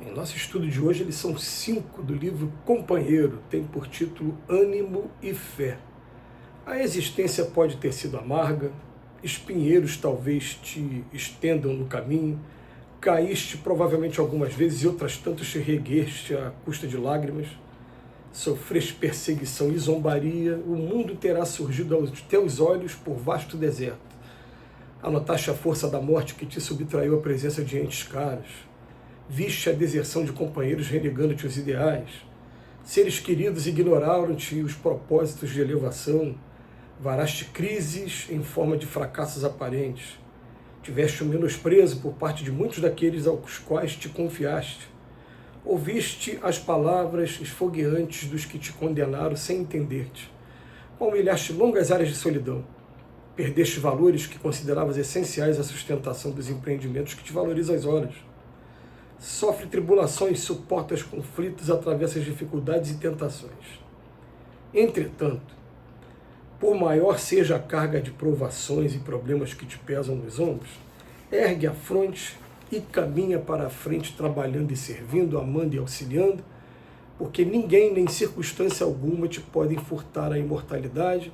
Em nosso estudo de hoje, eles são 5 do livro Companheiro, tem por título Ânimo e Fé. A existência pode ter sido amarga, espinheiros talvez te estendam no caminho, caíste provavelmente algumas vezes e outras tantas te regueste à custa de lágrimas, sofreste perseguição e zombaria, o mundo terá surgido aos teus olhos por vasto deserto. Anotaste a força da morte que te subtraiu a presença de entes caros, viste a deserção de companheiros renegando-te os ideais, seres queridos ignoraram-te os propósitos de elevação, varaste crises em forma de fracassos aparentes, tiveste o menosprezo por parte de muitos daqueles aos quais te confiaste, ouviste as palavras esfogueantes dos que te condenaram sem entender-te, palmilhaste longas áreas de solidão, perdeste valores que consideravas essenciais à sustentação dos empreendimentos que te valorizam as horas, sofre tribulações, suporta os conflitos, atravessa as dificuldades e tentações. Entretanto, por maior seja a carga de provações e problemas que te pesam nos ombros, ergue a fronte e caminha para a frente trabalhando e servindo, amando e auxiliando, porque ninguém nem circunstância alguma te podem furtar a imortalidade,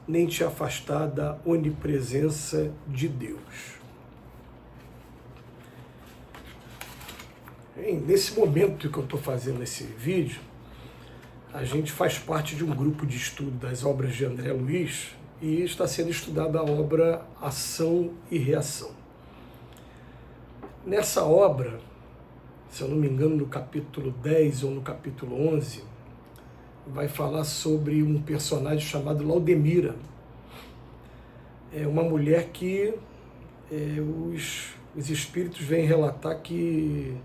nem te afastar da onipresença de Deus. Nesse momento que eu estou fazendo esse vídeo, a gente faz parte de um grupo de estudo das obras de André Luiz e está sendo estudada a obra Ação e Reação. Nessa obra, se eu não me engano, no capítulo 10 ou no capítulo 11, vai falar sobre um personagem chamado Laudemira. É uma mulher que os espíritos vêm relatar que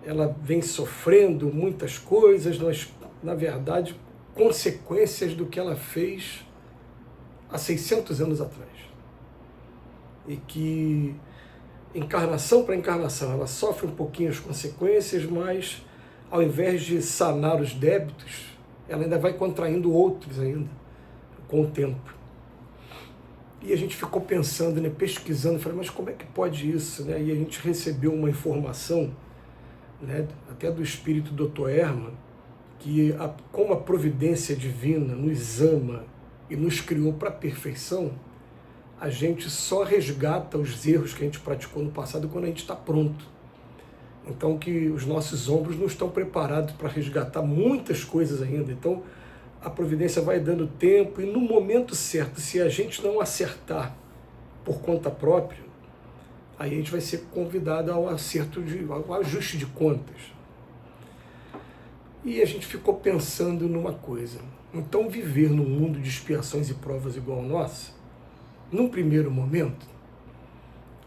ela vem sofrendo muitas coisas, mas, na verdade, consequências do que ela fez há 600 anos atrás. E que, encarnação para encarnação, ela sofre um pouquinho as consequências, mas, ao invés de sanar os débitos, ela ainda vai contraindo outros ainda, com o tempo. E a gente ficou pensando, pesquisando, falei, mas como é que pode isso? E a gente recebeu uma informação, até do espírito Dr. Herman, que como a providência divina nos ama e nos criou para a perfeição, a gente só resgata os erros que a gente praticou no passado quando a gente está pronto. Então que os nossos ombros não estão preparados para resgatar muitas coisas ainda. Então a providência vai dando tempo e no momento certo, se a gente não acertar por conta própria, aí a gente vai ser convidado ao ao ajuste de contas. E a gente ficou pensando numa coisa. Então, viver num mundo de expiações e provas igual ao nosso, num primeiro momento,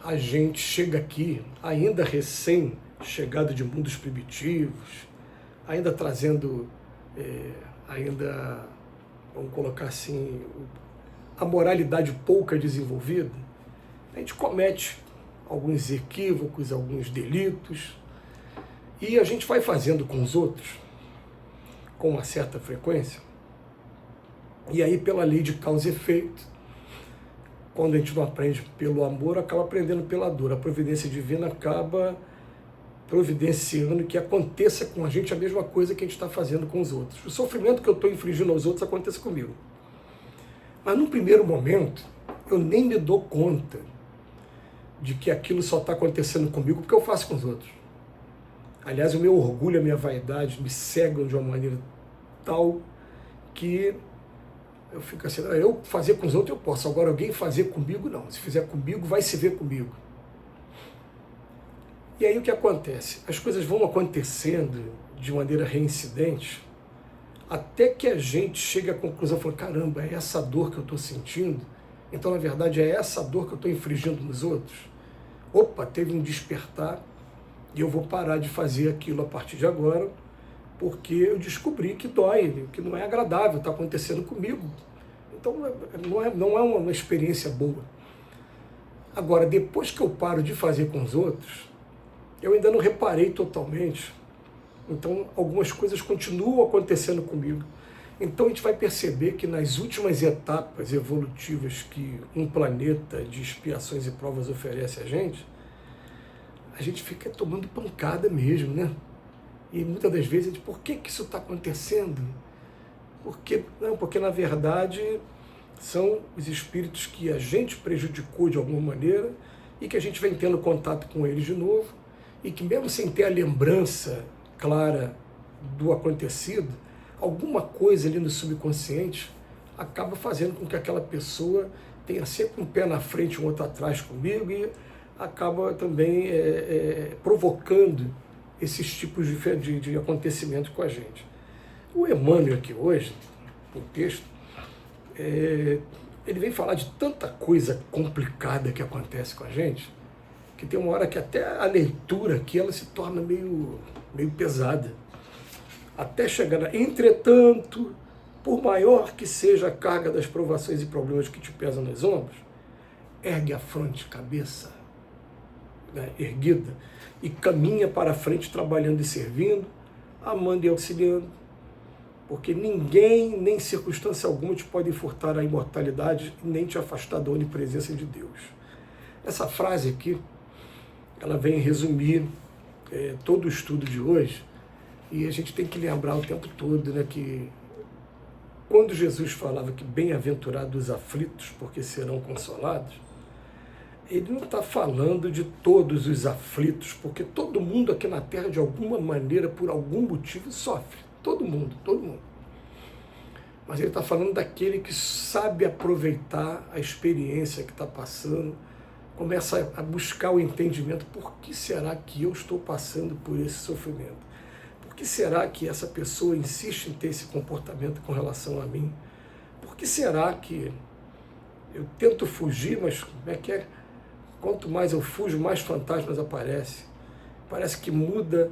a gente chega aqui, ainda recém-chegado de mundos primitivos, ainda trazendo, vamos colocar assim, a moralidade pouca desenvolvida, a gente comete alguns equívocos, alguns delitos, e a gente vai fazendo com os outros, com uma certa frequência, e aí pela lei de causa e efeito, quando a gente não aprende pelo amor, acaba aprendendo pela dor. A providência divina acaba providenciando que aconteça com a gente a mesma coisa que a gente está fazendo com os outros. O sofrimento que eu estou infligindo aos outros acontece comigo. Mas no primeiro momento, eu nem me dou conta de que aquilo só está acontecendo comigo porque eu faço com os outros. Aliás, o meu orgulho, a minha vaidade me cegam de uma maneira tal que eu fico assim, eu fazer com os outros eu posso, agora alguém fazer comigo não. Se fizer comigo, vai se ver comigo. E aí o que acontece? As coisas vão acontecendo de maneira reincidente até que a gente chega à conclusão, fala, caramba, é essa dor que eu estou sentindo? Então, na verdade, é essa dor que eu estou infligindo nos outros? Opa, teve um despertar e eu vou parar de fazer aquilo a partir de agora, porque eu descobri que dói, que não é agradável, está acontecendo comigo. Então, não é uma experiência boa. Agora, depois que eu paro de fazer com os outros, eu ainda não reparei totalmente. Então, algumas coisas continuam acontecendo comigo. Então, a gente vai perceber que nas últimas etapas evolutivas que um planeta de expiações e provas oferece a a gente fica tomando pancada mesmo, né? E muitas das vezes a gente, por que isso está acontecendo? Porque na verdade são os espíritos que a gente prejudicou de alguma maneira e que a gente vem tendo contato com eles de novo e que mesmo sem ter a lembrança clara do acontecido, alguma coisa ali no subconsciente acaba fazendo com que aquela pessoa tenha sempre um pé na frente e um outro atrás comigo e acaba também provocando esses tipos de acontecimentos com a gente. O Emmanuel aqui hoje, no texto, ele vem falar de tanta coisa complicada que acontece com a gente, que tem uma hora que até a leitura aqui ela se torna meio pesada. Até chegar na... Entretanto, por maior que seja a carga das provações e problemas que te pesam nos ombros, ergue a fronte, cabeça, né, erguida, e caminha para a frente trabalhando e servindo, amando e auxiliando, porque ninguém, nem circunstância alguma, te pode furtar a imortalidade nem te afastar da onipresença de Deus. Essa frase aqui, ela vem resumir todo o estudo de hoje, e a gente tem que lembrar o tempo todo, né, que quando Jesus falava que bem-aventurados os aflitos, porque serão consolados, ele não está falando de todos os aflitos, porque todo mundo aqui na Terra, de alguma maneira, por algum motivo, sofre. Todo mundo, todo mundo. Mas ele está falando daquele que sabe aproveitar a experiência que está passando, começa a buscar o entendimento. Por que será que eu estou passando por esse sofrimento? Por que será que essa pessoa insiste em ter esse comportamento com relação a mim? Por que será que eu tento fugir, mas como é que é? Quanto mais eu fujo, mais fantasmas aparecem. Parece que muda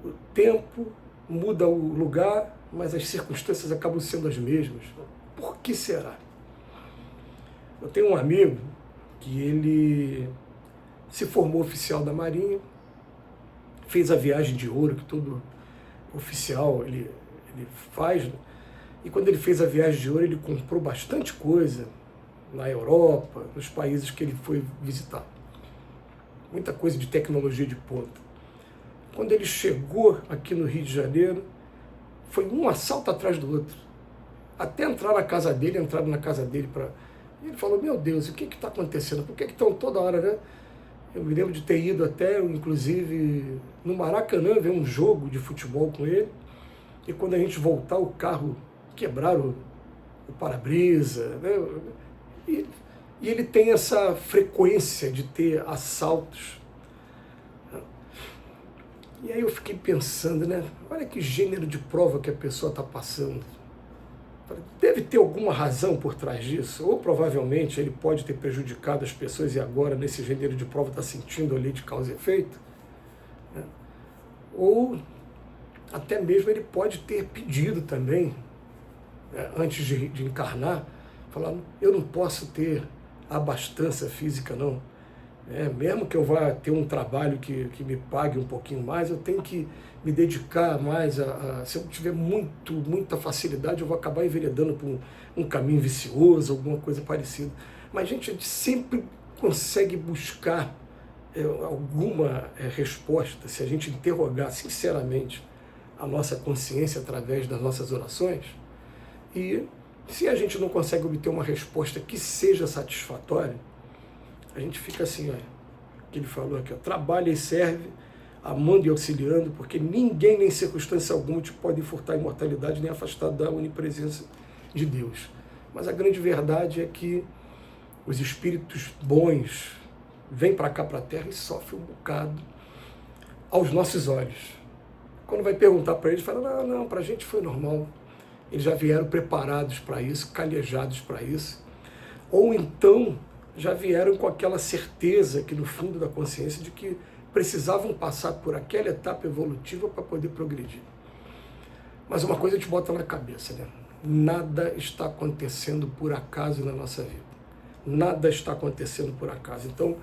o tempo, muda o lugar, mas as circunstâncias acabam sendo as mesmas. Por que será? Eu tenho um amigo que ele se formou oficial da Marinha, fez a viagem de ouro que todo oficial ele faz, né? E quando ele fez a viagem de ouro, ele comprou bastante coisa na Europa, nos países que ele foi visitar. Muita coisa de tecnologia de ponta. Quando ele chegou aqui no Rio de Janeiro, foi um assalto atrás do outro. Até entrar na casa dele, entraram na casa dele para... Ele falou, meu Deus, o que está acontecendo? Por que estão toda hora, né? Eu me lembro de ter ido até, inclusive, no Maracanã, ver um jogo de futebol com ele. E quando a gente voltar, o carro quebraram o para-brisa, né? E ele tem essa frequência de ter assaltos. E aí eu fiquei pensando, né? Olha que gênero de prova que a pessoa está passando. Deve ter alguma razão por trás disso, ou provavelmente ele pode ter prejudicado as pessoas e agora, nesse gênero de prova, está sentindo a lei de causa e efeito. Né? Ou até mesmo ele pode ter pedido também, né, antes de encarnar, falando, eu não posso ter abastança física, não. Mesmo que eu vá ter um trabalho que me pague um pouquinho mais, eu tenho que me dedicar mais se eu tiver muita facilidade, eu vou acabar enveredando por um caminho vicioso, alguma coisa parecida. Mas, gente, a gente sempre consegue buscar alguma resposta, se a gente interrogar sinceramente a nossa consciência através das nossas orações. E se a gente não consegue obter uma resposta que seja satisfatória, a gente fica assim, olha, que ele falou aqui, ó, trabalha e serve, amando e auxiliando, porque ninguém, nem circunstância alguma, te pode furtar a imortalidade nem afastar da onipresença de Deus. Mas a grande verdade é que os espíritos bons vêm para cá, para a Terra, e sofrem um bocado aos nossos olhos. Quando vai perguntar para eles, fala, não, para a gente foi normal. Eles já vieram preparados para isso, calejados para isso. Ou então já vieram com aquela certeza que no fundo da consciência de que precisavam passar por aquela etapa evolutiva para poder progredir. Mas uma coisa a gente bota na cabeça, né? Nada está acontecendo por acaso na nossa vida. Nada está acontecendo por acaso. Então,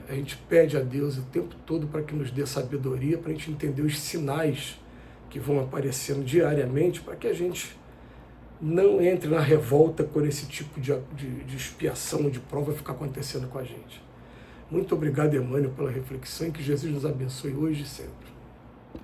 a gente pede a Deus o tempo todo para que nos dê sabedoria, para a gente entender os sinais que vão aparecendo diariamente, para que a gente não entre na revolta quando esse tipo de expiação, de prova fica acontecendo com a gente. Muito obrigado, Emmanuel, pela reflexão e que Jesus nos abençoe hoje e sempre.